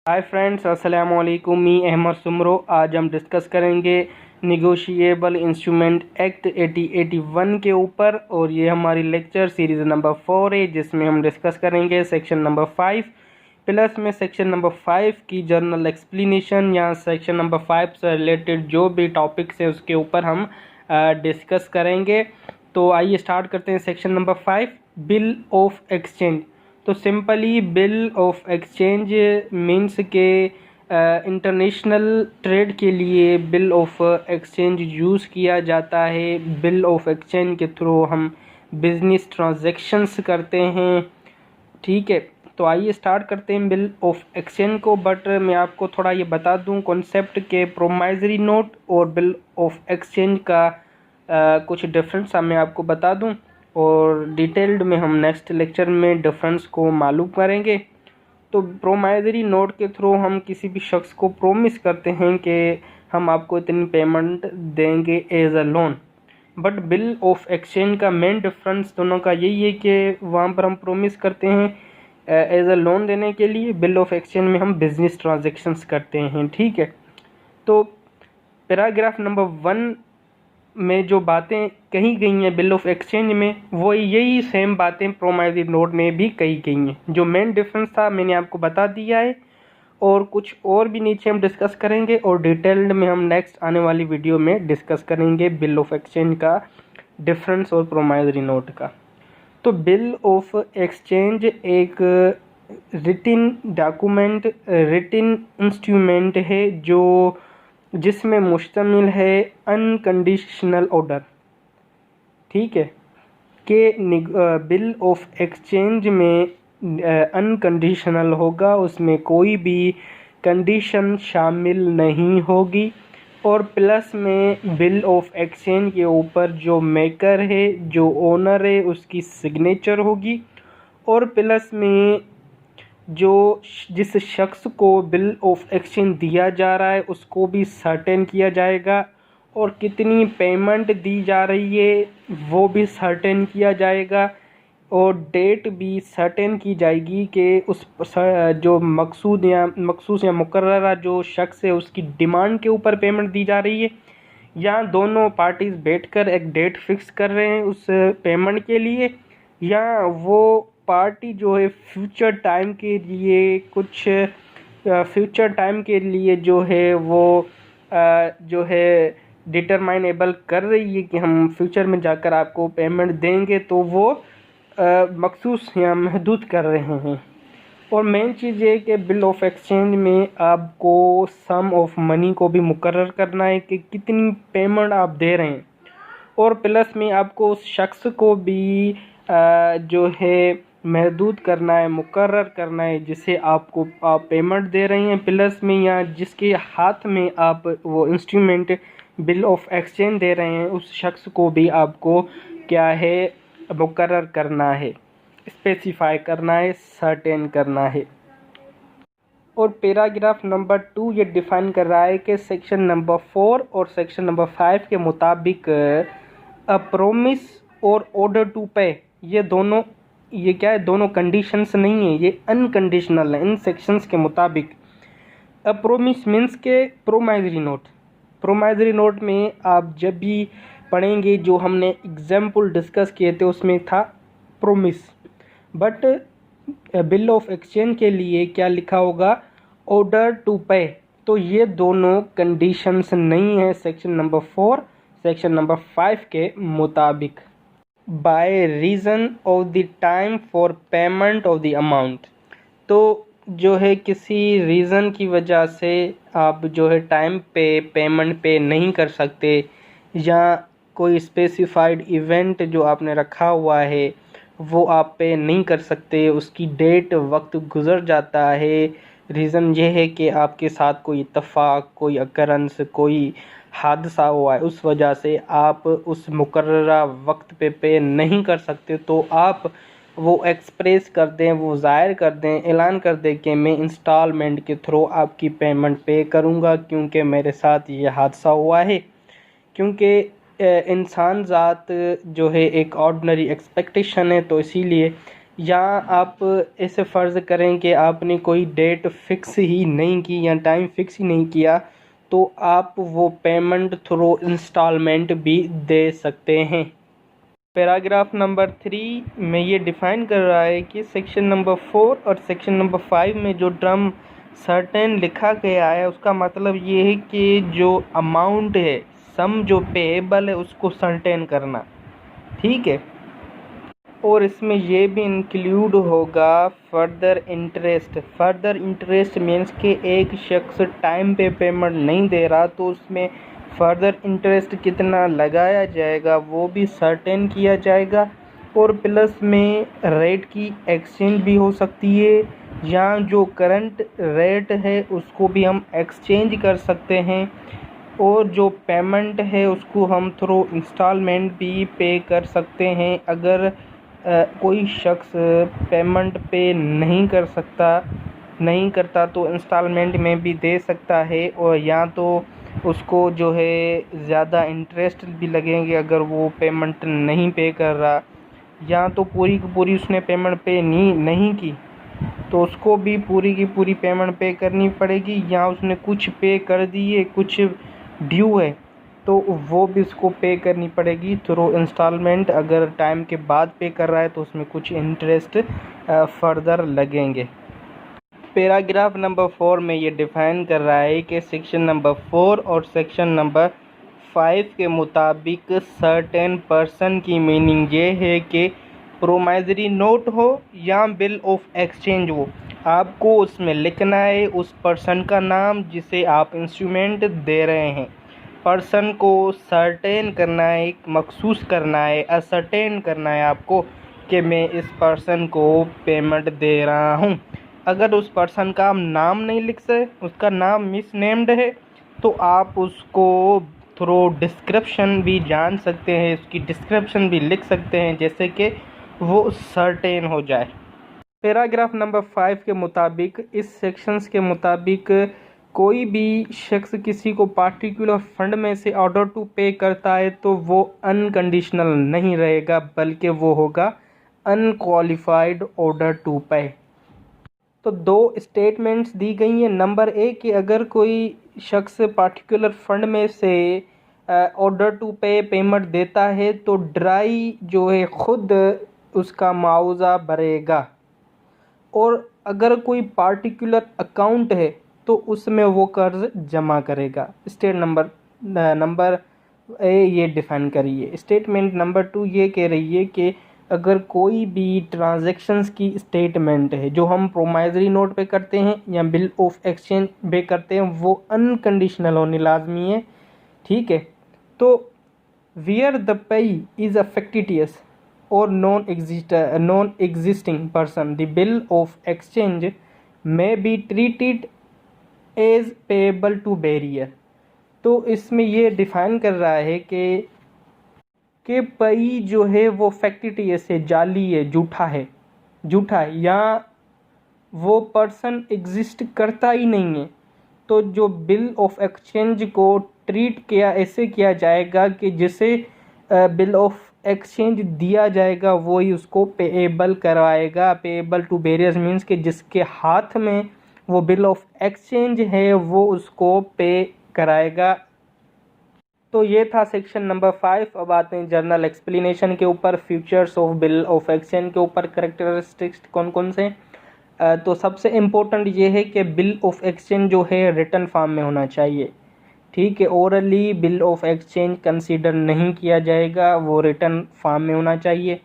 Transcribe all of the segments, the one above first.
Hi friends, अस्सलाम वालेकुम। मी अहमद सुमरो। आज हम डिस्कस करेंगे निगोशिएबल इंस्ट्रूमेंट एक्ट 8081 के ऊपर, और ये हमारी लेक्चर सीरीज़ नंबर 4 है, जिसमें हम डिस्कस करेंगे सेक्शन नंबर 5 प्लस में सेक्शन नंबर 5 की जर्नल एक्सप्लेनेशन, या सेक्शन नंबर 5 से रिलेटेड जो भी टॉपिक्स है उसके ऊपर हम डिस्कस करेंगे। तो आइए स्टार्ट करते हैं। Section number 5, bill of exchange. तो simply bill of exchange means के इंटरनेशनल ट्रेड के लिए बिल ऑफ एक्सचेंज यूज़ किया जाता है। बिल ऑफ एक्सचेंज के थ्रू हम बिजनेस ट्रांजैक्शंस करते हैं। ठीक है, तो आइए स्टार्ट करते हैं बिल ऑफ एक्सचेंज को। बट मैं आपको थोड़ा ये बता दूं कॉन्सेप्ट के प्रोमाइजरी नोट और बिल ऑफ एक्सचेंज का कुछ डिफरेंस मैं आपको बता दूं, और डिटेल्ड में हम नेक्स्ट लेक्चर में डिफरेंस को मालूम करेंगे। तो प्रोमाइजरी नोट के थ्रू हम किसी भी शख्स को प्रोमिस करते हैं कि हम आपको इतनी पेमेंट देंगे as a loan. But bill of exchange का मेन डिफरेंस दोनों का यही है कि वहाँ पर हम प्रोमिस करते हैं एज अ लोन देने के लिए, बिल ऑफ एक्सचेंज में हम बिजनेस ट्रांजेक्शन्स करते हैं। ठीक है, तो पैराग्राफ नंबर 1 में जो बातें कही गई हैं बिल ऑफ एक्सचेंज में, वो यही सेम बातें प्रोमाइजरी नोट में भी कही गई हैं। जो मेन डिफरेंस था मैंने आपको बता दिया है, और कुछ और भी नीचे हम डिस्कस करेंगे, और डिटेल्ड में हम नेक्स्ट आने वाली वीडियो में डिस्कस करेंगे बिल ऑफ एक्सचेंज का डिफरेंस और प्रोमाइजरी नोट का। तो बिल ऑफ एक्सचेंज एक रिटिन डॉक्यूमेंट, रिटिन इंस्ट्रूमेंट है जो जिसमें मुश्तमिल है अनकंडीशनल ऑर्डर। ठीक है, कि बिल ऑफ एक्सचेंज में अनकंडीशनल होगा, उसमें कोई भी कंडीशन शामिल नहीं होगी। और प्लस में बिल ऑफ एक्सचेंज के ऊपर जो मेकर है, जो ओनर है, उसकी सिग्नेचर होगी। और प्लस में जो जिस शख्स को बिल ऑफ एक्सचेंज दिया जा रहा है उसको भी सर्टेन किया जाएगा, और कितनी पेमेंट दी जा रही है वो भी सर्टेन किया जाएगा, और डेट भी सर्टेन की जाएगी कि उस जो मखसूस या मुकर्ररा जो शख्स है उसकी डिमांड के ऊपर पेमेंट दी जा रही है, या दोनों पार्टीज बैठकर एक डेट फिक्स कर रहे हैं उस पेमेंट के लिए, या वो पार्टी जो है फ्यूचर टाइम के लिए कुछ फ्यूचर टाइम के लिए जो है वो जो है डिटरमाइनेबल कर रही है कि हम फ्यूचर में जाकर आपको पेमेंट देंगे, तो वो मखसूस या महदूद कर रहे हैं। और मेन चीज़ ये कि बिल ऑफ एक्सचेंज में आपको सम ऑफ मनी को भी मुकर्रर करना है कि कितनी पेमेंट आप दे रहे हैं, और प्लस में आपको उस शख्स को भी जो है महदूद करना है, मुकर्रर करना है जिसे आप पेमेंट दे रहे हैं। प्लस में या जिसके हाथ में आप वो इंस्ट्रूमेंट बिल ऑफ एक्सचेंज दे रहे हैं उस शख्स को भी आपको क्या है मुकर्रर करना है, स्पेसिफाई करना है, सर्टेन करना है। और पैराग्राफ नंबर 2 ये डिफाइन कर रहा है कि सेक्शन नंबर 4 और सेक्शन नंबर 5 के मुताबिक अ प्रोमिस और ऑर्डर टू पे, ये दोनों ये क्या है, दोनों कंडीशंस नहीं है, ये अनकंडीशनल है इन सेक्शंस के मुताबिक। अ प्रोमिस मीन्स के प्रोमाइजरी नोट। प्रोमाइजरी नोट में आप जब भी पढ़ेंगे, जो हमने एग्जाम्पल डिस्कस किए थे उसमें था promise, but bill of exchange के लिए क्या लिखा होगा, ऑर्डर टू पे। तो ये दोनों कंडीशंस नहीं है सेक्शन नंबर 4 सेक्शन नंबर 5 के मुताबिक। By reason of the time for payment of the amount, तो जो है किसी रीज़न की वजह से आप जो है टाइम पे पेमेंट पे नहीं कर सकते, या कोई स्पेसिफाइड इवेंट जो आपने रखा हुआ है वो आप पे नहीं कर सकते, उसकी डेट वक्त गुज़र जाता है। रीज़न ये है कि आपके साथ कोई इत्तफ़ाक, कोई अकरंस, कोई हादसा हुआ है, उस वजह से आप उस मुकर्ररा वक्त पे नहीं कर सकते, तो आप वो एक्सप्रेस कर दें, वो ज़ाहिर कर दें, ऐलान कर दें कि मैं इंस्टॉलमेंट के थ्रू आपकी पेमेंट पे करूँगा क्योंकि मेरे साथ ये हादसा हुआ है। क्योंकि इंसान ज़ात जो है एक ऑर्डिनरी एक्सपेक्टेशन है, तो इसीलिए या आप ऐसे फ़र्ज़ करें कि आपने कोई डेट फ़िक्स ही नहीं की या टाइम फ़िक्स ही नहीं किया, तो आप वो पेमेंट थ्रू इंस्टॉलमेंट भी दे सकते हैं। पैराग्राफ नंबर 3 में ये डिफ़ाइन कर रहा है कि सेक्शन नंबर 4 और सेक्शन नंबर 5 में जो टर्म सर्टेन लिखा गया है उसका मतलब ये है कि जो अमाउंट है, सम जो पेएबल है उसको सर्टेन करना, ठीक है। और इसमें ये भी इंक्लूड होगा फर्दर इंटरेस्ट मीन्स कि एक शख्स टाइम पे पेमेंट नहीं दे रहा तो उसमें फर्दर इंटरेस्ट कितना लगाया जाएगा वो भी सर्टेन किया जाएगा। और प्लस में रेट की एक्सचेंज भी हो सकती है, या जो करंट रेट है उसको भी हम एक्सचेंज कर सकते हैं। और जो पेमेंट है उसको हम थ्रू इंस्टॉलमेंट भी पे कर सकते हैं। अगर कोई शख्स पेमेंट पे नहीं करता तो इंस्टॉलमेंट में भी दे सकता है, और या तो उसको जो है ज़्यादा इंटरेस्ट भी लगेंगे अगर वो पेमेंट नहीं पे कर रहा, या तो पूरी की पूरी उसने पेमेंट पे नहीं की तो उसको भी पूरी की पूरी पेमेंट पे करनी पड़ेगी, या उसने कुछ पे कर दिए, कुछ ड्यू है तो वो भी उसको पे करनी पड़ेगी थ्रू इंस्टॉलमेंट। अगर टाइम के बाद पे कर रहा है तो उसमें कुछ इंटरेस्ट फर्दर लगेंगे। पैराग्राफ नंबर 4 में ये डिफ़ाइन कर रहा है कि सेक्शन नंबर 4 और सेक्शन नंबर 5 के मुताबिक सर्टेन पर्सन की मीनिंग ये है कि प्रोमाइजरी नोट हो या बिल ऑफ एक्सचेंज हो, आपको उसमें लिखना है उस पर्सन का नाम जिसे आप इंस्ट्रूमेंट दे रहे हैं। पर्सन को सर्टेन करना है, मखसूस करना है, असर्टेन करना है आपको कि मैं इस पर्सन को पेमेंट दे रहा हूँ। अगर उस पर्सन का आप नाम नहीं लिख सके, उसका नाम मिसनेम्ड है, तो आप उसको थ्रू डिस्क्रिप्शन भी जान सकते हैं, उसकी डिस्क्रिप्शन भी लिख सकते हैं जैसे कि वो सर्टेन हो जाए। पैराग्राफ नंबर 5 के मुताबिक, इस सेक्शंस के मुताबिक कोई भी शख्स किसी को पार्टिकुलर फंड में से ऑर्डर टू पे करता है तो वो अनकंडीशनल नहीं रहेगा, बल्कि वो होगा अनक्वालिफाइड ऑर्डर टू पे। तो दो स्टेटमेंट्स दी गई हैं। नंबर एक कि अगर कोई शख्स पार्टिकुलर फंड में से ऑर्डर टू पे पेमेंट देता है तो ड्राई जो है खुद उसका मुआवजा भरेगा, और अगर कोई पार्टिकुलर अकाउंट है तो उसमें वो कर्ज जमा करेगा। स्टेट नंबर ए ये डिफाइन करिए। स्टेटमेंट नंबर 2 ये कह रही है कि अगर कोई भी ट्रांजैक्शंस की स्टेटमेंट है जो हम प्रोमाइजरी नोट पे करते हैं या बिल ऑफ एक्सचेंज पे करते हैं वो अनकंडीशनल होनी लाजमी है, ठीक है। तो वियर द पेई is a fictitious or non-existing person, the bill of exchange may be treated as payable to bearer। तो इसमें ये डिफाइन कर रहा है कि पई जो है वो फैक्टिटियस है, जाली है, झूठा है, या वो पर्सन एग्जिस्ट करता ही नहीं है, तो जो बिल ऑफ एक्सचेंज को ट्रीट किया ऐसे किया जाएगा कि जिसे बिल ऑफ एक्सचेंज दिया जाएगा वो ही उसको पेएबल करवाएगा। पेएबल टू बेरियर्स मीन्स कि जिसके हाथ में वो बिल ऑफ एक्सचेंज है वो उसको पे कराएगा। तो ये था सेक्शन नंबर 5। अब आते हैं जर्नल एक्सप्लेनेशन के ऊपर, features of bill of exchange के ऊपर, करेक्टरिस्टिक्स कौन कौन से। तो सबसे इम्पोर्टेंट ये है कि बिल ऑफ एक्सचेंज जो है रिटन फॉर्म में होना चाहिए, ठीक है। Orally bill of exchange consider नहीं किया जाएगा, वो रिटन फॉर्म में होना चाहिए।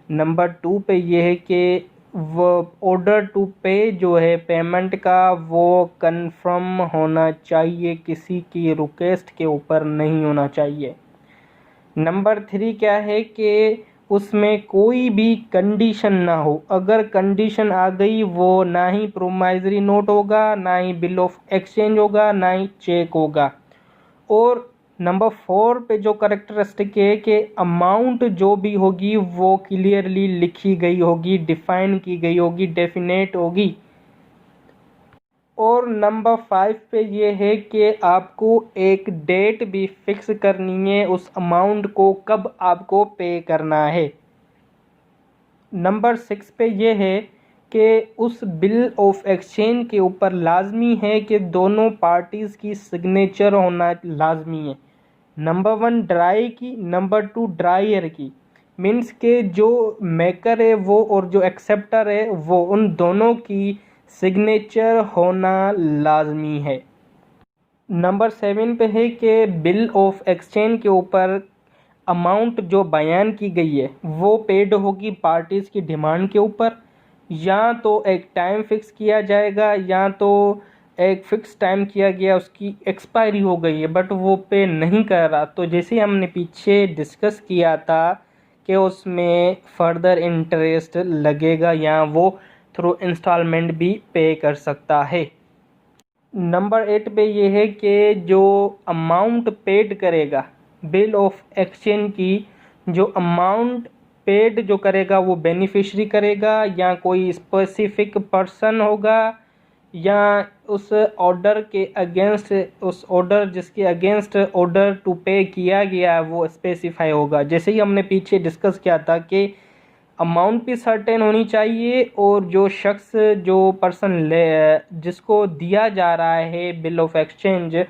नंबर 2 पे ये है कि वो ऑर्डर टू पे जो है पेमेंट का वो कंफर्म होना चाहिए, किसी की रिक्वेस्ट के ऊपर नहीं होना चाहिए। नंबर 3 क्या है कि उसमें कोई भी कंडीशन ना हो। अगर कंडीशन आ गई वो ना ही प्रोमाइजरी नोट होगा, ना ही बिल ऑफ एक्सचेंज होगा, ना ही चेक होगा। और नंबर 4 पे जो करेक्टरिस्टिक है कि अमाउंट जो भी होगी वो क्लियरली लिखी गई होगी, डिफाइन की गई होगी, डेफिनेट होगी। और नंबर 5 पे ये है कि आपको एक डेट भी फिक्स करनी है उस अमाउंट को कब आपको पे करना है। नंबर 6 पे ये है कि उस बिल ऑफ एक्सचेंज के ऊपर लाजमी है कि दोनों पार्टीज़ की सिग्नेचर होना लाजमी है। नंबर 1 ड्राई की, नंबर 2 ड्रायर की। मीन्स के जो मेकर है वो और जो एक्सेप्टर है वो, उन दोनों की सिग्नेचर होना लाजमी है। नंबर 7 पे है कि बिल ऑफ एक्सचेंज के ऊपर अमाउंट जो बयान की गई है वो पेड होगी पार्टीज़ की डिमांड के ऊपर, या तो एक टाइम फिक्स किया जाएगा या तो एक फ़िक्स टाइम किया गया, उसकी एक्सपायरी हो गई है बट वो पे नहीं कर रहा, तो जैसे हमने पीछे डिस्कस किया था कि उसमें फ़र्दर इंटरेस्ट लगेगा या वो थ्रू इंस्टॉलमेंट भी पे कर सकता है। नंबर 8 पे ये है कि जो अमाउंट पेड करेगा बिल ऑफ एक्सचेंज की, जो अमाउंट पेड जो करेगा वो बेनिफिशरी करेगा या कोई स्पेसिफिक पर्सन होगा, या उस ऑर्डर के अगेंस्ट, उस ऑर्डर जिसके अगेंस्ट ऑर्डर टू पे किया गया वो स्पेसिफाई होगा। जैसे ही हमने पीछे डिस्कस किया था कि अमाउंट भी सर्टेन होनी चाहिए और जो शख्स, जो पर्सन ले, जिसको दिया जा रहा है बिल ऑफ एक्सचेंज,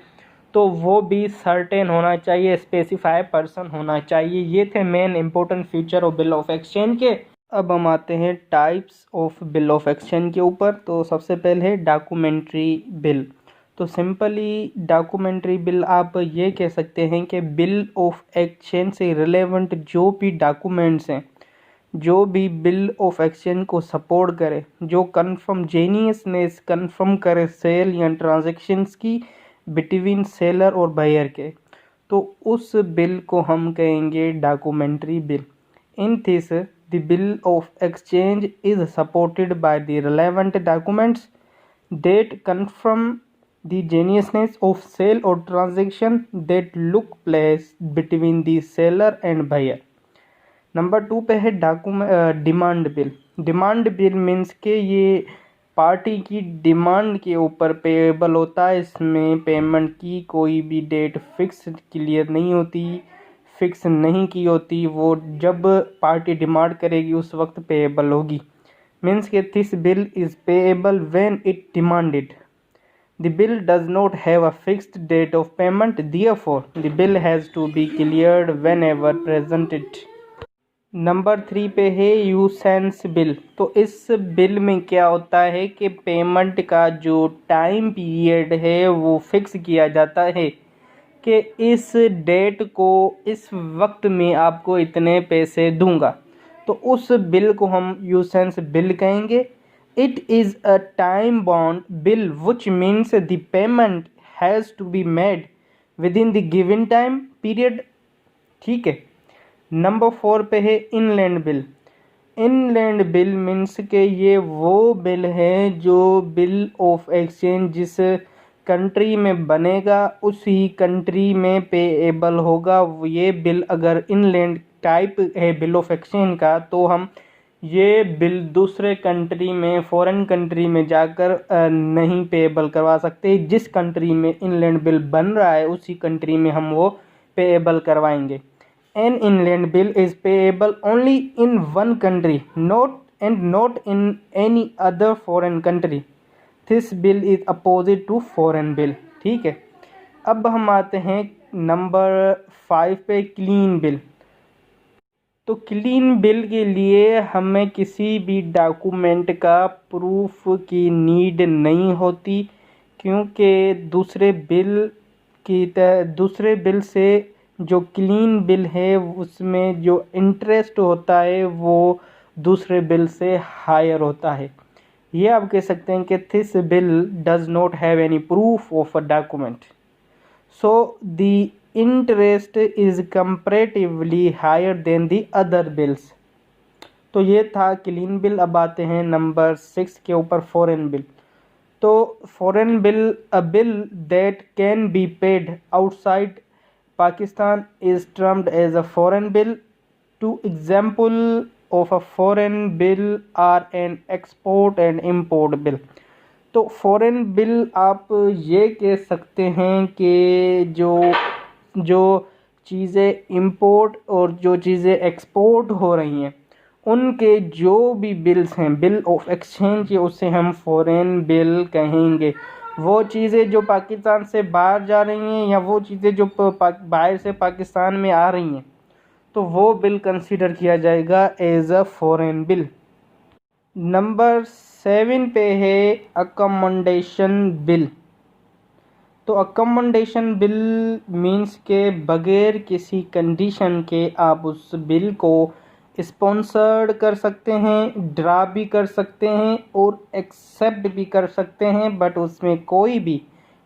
तो वो भी सर्टेन होना चाहिए, स्पेसिफाई पर्सन होना चाहिए। ये थे main important feature of bill of exchange के। अब हम आते हैं types of bill of exchange के ऊपर। तो सबसे पहले है डॉक्यूमेंट्री बिल। तो सिंपली डॉक्यूमेंट्री बिल आप ये कह सकते हैं कि बिल ऑफ एक्सचेंज से रिलेवेंट जो भी डॉक्यूमेंट्स हैं, जो भी बिल ऑफ एक्सचेंज को सपोर्ट करे, जो कन्फर्म जेन्युइननेस कन्फर्म करे सेल या ट्रांजैक्शंस की बिटवीन सेलर और बायर के, तो उस बिल को हम कहेंगे documentary bill. In this the bill of exchange is supported by the relevant documents that confirm the genuineness of sale or transaction that look place between the seller and buyer। Number 2 पे है demand bill. Demand bill means के ये party की demand के ऊपर payable होता है। इसमें पेमेंट की कोई भी डेट फिक्स क्लियर नहीं होती, फिक्स नहीं की होती, वो जब पार्टी डिमांड करेगी उस वक्त पेएबल होगी। मीन्स के this bill is payable when it demanded. The bill does not have a fixed date of payment, therefore the bill has to be cleared whenever presented। Number 3 पे है यूसेंस bill. तो इस bill में क्या होता है कि पेमेंट का जो टाइम पीरियड है वो फिक्स किया जाता है कि इस डेट को, इस वक्त में आपको इतने पैसे दूंगा, तो उस बिल को हम यूसेंस बिल कहेंगे। It is a time bound bill which means the payment has to be made within the given time period। ठीक है। नंबर 4 पे है inland bill. Inland bill means के ये वो बिल है जो बिल ऑफ एक्सचेंज जिस कंट्री में बनेगा उसी कंट्री में पेएबल होगा। ये बिल अगर इनलैंड टाइप है बिल ऑफ एक्सचेंज का, तो हम ये बिल दूसरे कंट्री में, फॉरेन कंट्री में जाकर नहीं पेएबल करवा सकते। जिस कंट्री में इनलैंड बिल बन रहा है उसी कंट्री में हम वो पेएबल करवाएंगे। An inland bill is payable only in one country not in any other foreign country. This bill is opposite to foreign bill. ठीक है। अब हम आते हैं नंबर 5 पे, क्लीन बिल। तो क्लीन बिल के लिए हमें किसी भी डॉक्यूमेंट का प्रूफ की नीड नहीं होती, क्योंकि दूसरे बिल से जो क्लीन बिल है उसमें जो इंटरेस्ट होता है वो दूसरे बिल से हायर होता है। ये आप कह सकते हैं कि this bill does not have any proof of a document, so the interest is comparatively higher than the other bills. तो ये था क्लीन बिल। अब आते हैं नंबर 6 के ऊपर, फॉरेन बिल। तो foreign bill, a bill that can be paid outside Pakistan is termed as a foreign bill. Two example of a foreign bill are an export and import bill. तो foreign bill आप ये कह सकते हैं कि जो चीज़ें इंपोर्ट और जो चीज़ें एक्सपोर्ट हो रही हैं उनके जो भी बिल्स हैं, बिल ऑफ एक्सचेंज, उसे हम फॉरेन बिल कहेंगे। वो चीज़ें जो पाकिस्तान से बाहर जा रही हैं या वो चीज़ें जो बाहर से पाकिस्तान में आ रही हैं, तो वो बिल कंसीडर किया जाएगा as a foreign bill. Number 7 पे है अकोमोडेशन बिल। तो अकोमोडेशन बिल मीन्स के बगैर किसी कंडीशन के आप उस बिल को स्पॉन्सर्ड कर सकते हैं, ड्रा भी कर सकते हैं और एक्सेप्ट भी कर सकते हैं, बट उसमें कोई भी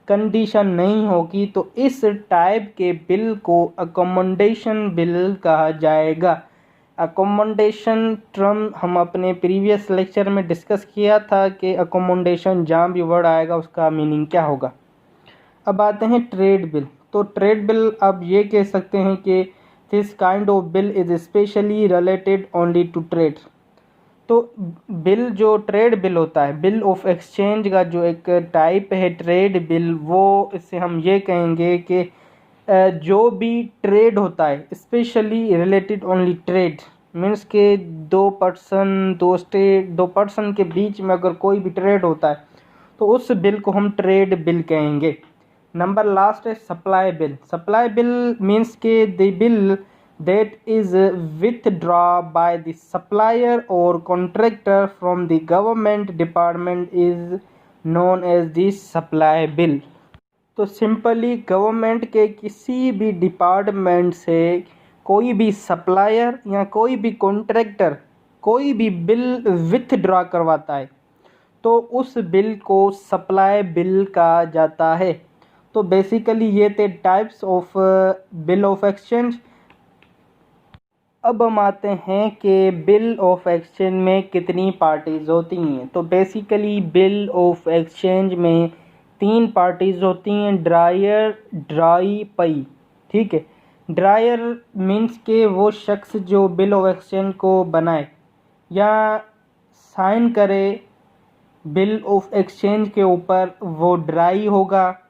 कंडीशन नहीं होगी। तो इस टाइप के बिल को अकोमोडेशन बिल कहा जाएगा। अकोमोडेशन टर्म हम अपने प्रीवियस लेक्चर में डिस्कस किया था कि अकोमोडेशन जहाँ भी वर्ड आएगा उसका मीनिंग क्या होगा। अब आते हैं ट्रेड बिल। तो ट्रेड बिल अब ये कह सकते हैं कि this kind of bill is specially related only to trade. तो बिल जो ट्रेड बिल होता है, बिल ऑफ एक्सचेंज का जो एक टाइप है ट्रेड बिल, वो इससे हम ये कहेंगे कि जो भी ट्रेड होता है specially related only trade, means के दो पर्सन के बीच में अगर कोई भी ट्रेड होता है तो उस बिल को हम ट्रेड बिल कहेंगे। नंबर लास्ट है supply bill. Supply bill means के the bill that is withdrawn by the supplier or contractor from the government department is known as the supply bill। तो सिंपली गवर्नमेंट के किसी भी department से कोई भी सप्लायर या कोई भी कॉन्ट्रैक्टर कोई भी बिल विथड्रॉ करवाता है तो उस बिल को सप्लाई बिल कहा जाता है। तो बेसिकली ये थे types of bill of exchange. अब हम आते हैं कि बिल ऑफ एक्सचेंज में कितनी पार्टीज़ होती हैं। तो बेसिकली बिल ऑफ एक्सचेंज में 3 पार्टीज़ होती हैं, ड्रायर, ड्राई, पई। ठीक है। ड्रायर मीन्स के वो शख्स जो बिल ऑफ एक्सचेंज को बनाए या साइन करे बिल ऑफ एक्सचेंज के ऊपर, वो ड्राई होगा,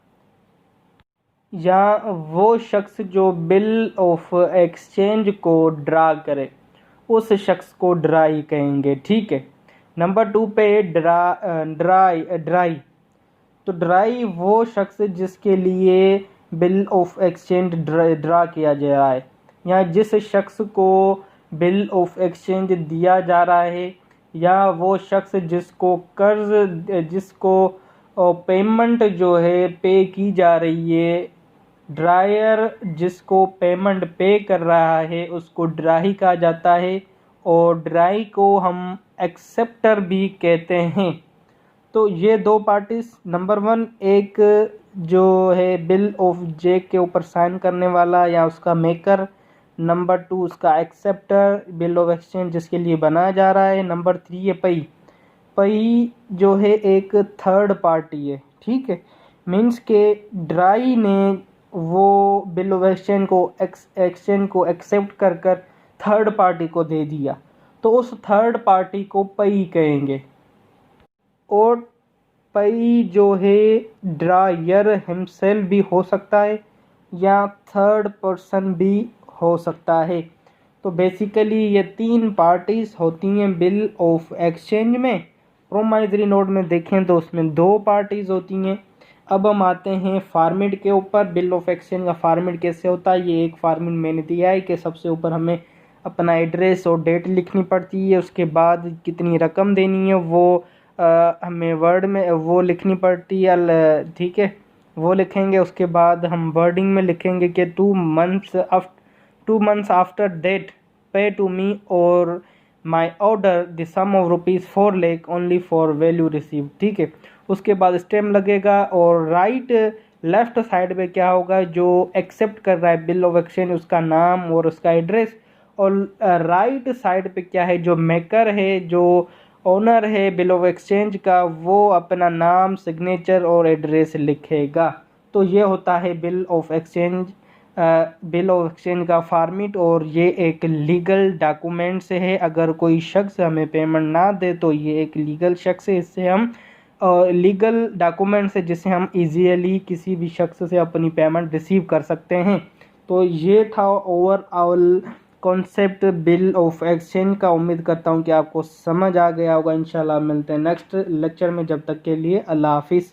या वो शख्स जो बिल ऑफ एक्सचेंज को ड्रा करे उस शख्स को ड्राई कहेंगे। ठीक है। नंबर 2 पे ड्राई। तो ड्राई वो शख्स जिसके लिए बिल ऑफ एक्सचेंज ड्रा किया जा रहा है या जिस शख्स को बिल ऑफ एक्सचेंज दिया जा रहा है, या वो शख्स जिसको पेमेंट जो है पे की जा रही है। ड्रायर जिसको पेमेंट पे कर रहा है उसको ड्राई कहा जाता है और ड्राई को हम एक्सेप्टर भी कहते हैं। तो ये 2 पार्टीज, नंबर 1 एक जो है बिल ऑफ चेक के ऊपर साइन करने वाला या उसका मेकर, नंबर 2 उसका एक्सेप्टर बिल ऑफ एक्सचेंज जिसके लिए बनाया जा रहा है। नंबर 3 है पई। पई जो है एक थर्ड पार्टी है। ठीक है। मीन्स के ड्राई ने वो बिल ऑफ एक्सचेंज को एक्सेप्ट कर थर्ड पार्टी को दे दिया तो उस थर्ड पार्टी को पई कहेंगे। और पई जो है ड्रायर हिमसेल्फ भी हो सकता है या थर्ड पर्सन भी हो सकता है। तो बेसिकली ये 3 पार्टीज होती हैं बिल ऑफ एक्सचेंज में। प्रोमाइजरी नोट में देखें तो उसमें 2 पार्टीज होती हैं। अब हम आते हैं फॉर्मेट के ऊपर। बिल ऑफ एक्सचेंज का फॉर्मेट कैसे होता है, ये एक फॉर्मेट मैंने दिया है कि सबसे ऊपर हमें अपना एड्रेस और डेट लिखनी पड़ती है, उसके बाद कितनी रकम देनी है वो हमें वर्ड में वो लिखनी पड़ती है। ठीक है, वो लिखेंगे। उसके बाद हम वर्डिंग में लिखेंगे कि 2 months after date pay to me और my order the sum of ₹4 lakh only for value receive. ठीक है। उसके बाद स्टेम लगेगा और राइट लेफ्ट साइड पे क्या होगा, जो एक्सेप्ट कर रहा है बिल ऑफ एक्सचेंज उसका नाम और उसका एड्रेस, और राइट साइड पे क्या है, जो मेकर है, जो ओनर है बिल ऑफ एक्सचेंज का, वो अपना नाम, सिग्नेचर और एड्रेस लिखेगा। तो ये होता है बिल ऑफ एक्सचेंज का फॉर्मेट, और ये एक लीगल डॉक्यूमेंट से है। अगर कोई शख्स हमें पेमेंट ना दे तो ये एक लीगल शख्स है, इससे हम लीगल डॉक्यूमेंट से जिसे हम इजीली किसी भी शख्स से अपनी पेमेंट रिसीव कर सकते हैं। तो ये था overall concept bill of exchange का। उम्मीद करता हूँ कि आपको समझ आ गया होगा। इंशाल्लाह मिलते हैं नेक्स्ट लेक्चर में, जब तक के लिए अल्लाह हाफिज़।